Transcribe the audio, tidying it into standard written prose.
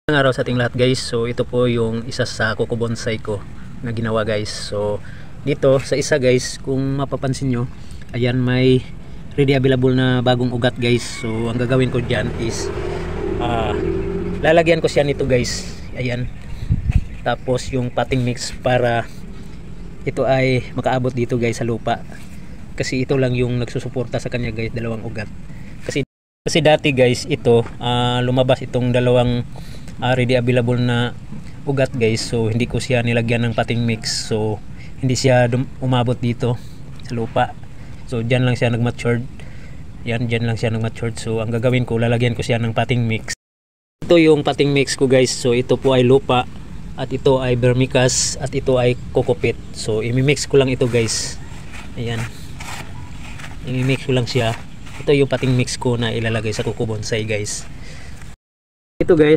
Magandang araw sa ating lahat guys. So ito po yung isa sa kuko bonsai ko na ginawa guys. So dito sa isa guys, kung mapapansin nyo, ayan, may ready available na bagong ugat guys. So ang gagawin ko dyan is lalagyan ko siya nito guys. Ayan. Tapos yung potting mix para ito ay makaabot dito guys sa lupa. Kasi ito lang yung nagsusuporta sa kanya guys, dalawang ugat. Kasi dati guys, ito lumabas itong dalawang ready available na ugat guys. So hindi ko siya nilagyan ng potting mix, so hindi siya umabot dito sa lupa. So dyan lang siya nag-matured. Yan, dyan lang siya nag-matured. So ang gagawin ko, lalagyan ko siya ng potting mix. Ito yung potting mix ko guys. So ito po ay lupa, at ito ay vermicast, at ito ay coco peat. So imi-mix ko lang ito guys. Ayan, imi-mix ko lang siya. Ito yung potting mix ko na ilalagay sa kuko bonsai guys. Ito guys,